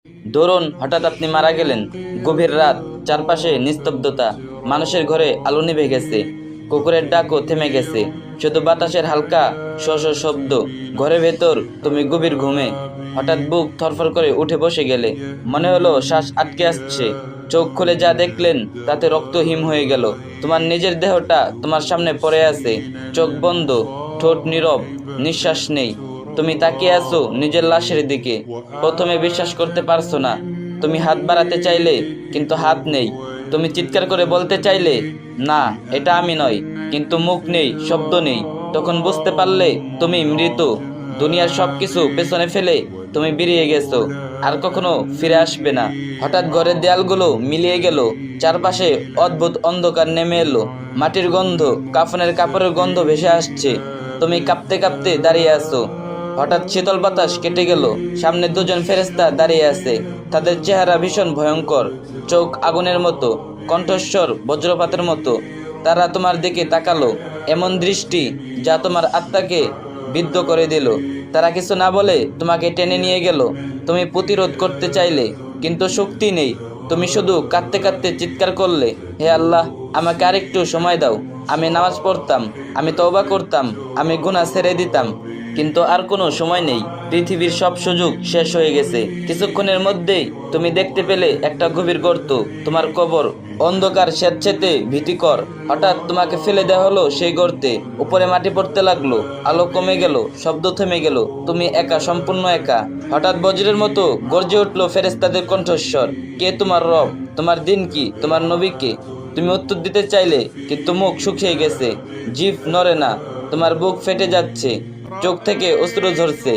ধরুন হঠাৎ আপনি মারা গেলেন। গভীর রাত, চারপাশে নিস্তব্ধতা, মানুষের ঘরে আলো নিভে গেছে, কুকুরের ডাকও থেমে গেছে, শুধু বাতাসের হালকা শশ শব্দ। ঘরের ভেতর তুমি গভীর ঘুমে। হঠাৎ বুক থরফর করে উঠে বসে গেলে, মনে হলো শ্বাস আটকে আসছে। চোখ খুলে যা দেখলেন তাতে রক্ত হিম হয়ে গেল। তোমার নিজের দেহটা তোমার সামনে পড়ে আছে, চোখ বন্ধ, ঠোঁট নীরব, নিঃশ্বাস নেই। তুমি তাকিয়ে আছো নিজের লাশের দিকে। প্রথমে বিশ্বাস করতে পারছো না। তুমি হাত বাড়াতে চাইলে, কিন্তু হাত নেই। তুমি চিৎকার করে বলতে চাইলে, না এটা আমি নয়, কিন্তু মুখ নেই, শব্দ নেই। তখন বুঝতে পারলে তুমি মৃত। দুনিয়ার সবকিছু পেছনে ফেলে তুমি বেরিয়ে গেছো, আর কখনো ফিরে আসবে না। হঠাৎ ঘরের দেয়ালগুলো মিলিয়ে গেল, চারপাশে অদ্ভুত অন্ধকার নেমে এলো। মাটির গন্ধ, কাফনের কাপড়ের গন্ধ ভেসে আসছে। তুমি কাঁপতে কাঁপতে দাঁড়িয়ে আছো। হঠাৎ শীতল বাতাস কেটে গেল। সামনে দুজন ফেরেশতা দাঁড়িয়ে আছে। তাদের চেহারা ভীষণ ভয়ঙ্কর, চোখ আগুনের মতো, কণ্ঠস্বর বজ্রপাতের মতো। তারা তোমার দিকে তাকালো, এমন দৃষ্টি যা তোমার আত্মাকে বিদ্ধ করে দিল। তারা কিছু না বলে তোমাকে টেনে নিয়ে গেল। তুমি প্রতিরোধ করতে চাইলে, কিন্তু শক্তি নেই। তুমি শুধু কাঁদতে কাঁদতে চিৎকার করলে, হে আল্লাহ, আমাকে আরেকটু সময় দাও। আমি নামাজ পড়তাম, আমি তওবা করতাম, আমি গুনাহ ছেড়ে দিতাম, কিন্তু আর কোনো সময় নেই। পৃথিবীর সব সুযোগ শেষ হয়ে গেছে। কিছুক্ষণের মধ্যেই তুমি দেখতে পেলে একটা গভীর গর্ত, তোমার কবর। অন্ধকার স্বেচ্ছেতে ভীতিকর। হঠাৎ তোমাকে ফেলে দেওয়া হলো সেই গর্তে। উপরে মাটি পড়তে লাগলো, আলো কমে গেল, শব্দ থেমে গেল। তুমি একা, সম্পূর্ণ একা। হঠাৎ বজ্রের মতো গর্জে উঠলো ফেরেশতাদের কণ্ঠস্বর। কে তোমার রব? তোমার দিন কি? তোমার নবীকে? তুমি উত্তর দিতে চাইলে, কিন্তু মুখ শুকিয়ে গেছে, জিভ নড়ে না, তোমার বুক ফেটে যাচ্ছে, চোখ থেকে অশ্রু ঝরছে।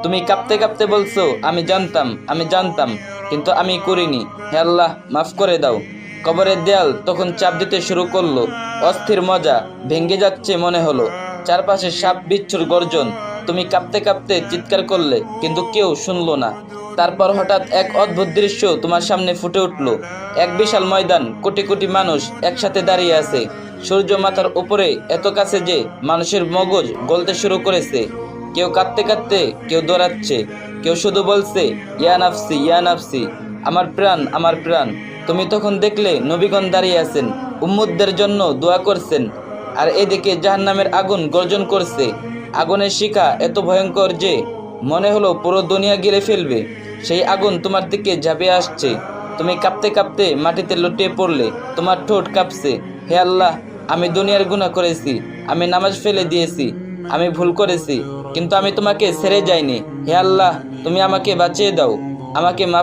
তুমি কাঁপতে কাঁপতে বলছো, আমি জানতাম, আমি জানতাম, কিন্তু আমি করিনি। হে আল্লাহ, মাফ করে দাও। কবরের দেয়াল তখন চাপ দিতে শুরু করলো। অস্থির মজা, ভেঙে যাচ্ছে মনে হলো। চারপাশে সাপ বিচ্ছুর গর্জন। তুমি কাঁপতে কাঁপতে চিৎকার করলে, কিন্তু কেউ শুনলো না। তারপর হঠাৎ এক অদ্ভুত দৃশ্য তোমার সামনে ফুটে উঠলো। এক বিশাল ময়দান, কোটি কোটি মানুষ একসাথে দাঁড়িয়ে আছে। সূর্য মাথার উপরে, এত কাছে যে মানুষের মগজ গলতে শুরু করেছে। কেউ কাঁদতে কাঁদতে, কেউ দৌড়াচ্ছে, কেউ শুধু বলছে, ইয়া নাফসি, ইয়া নাফসি, আমার প্রাণ, আমার প্রাণ। তুমি তখন দেখলে নবীগণ দাঁড়িয়ে আছেন, উম্মতদের জন্য দোয়া করছেন। আর এদিকে জাহান্নামের আগুন গর্জন করছে। আগুনের শিখা এত ভয়ঙ্কর যে মনে হলো পুরো দুনিয়া গিলে ফেলবে। সেই আগুন তোমার দিকে ঝাঁপিয়ে আসছে। তুমি কাঁপতে কাঁপতে মাটিতে লুটিয়ে পড়লে, তোমার ঠোঁট কাঁপছে। হে আল্লাহ, আমি দুনিয়ার গুনাহ করেছি, আমি নামাজ ফেলে দিয়েছি, আমি ভুল করেছি, কিন্তু আমি তোমাকে ছেড়ে যাইনি। হে আল্লাহ, তুমি আমাকে বাঁচিয়ে দাও, আমাকে মাফ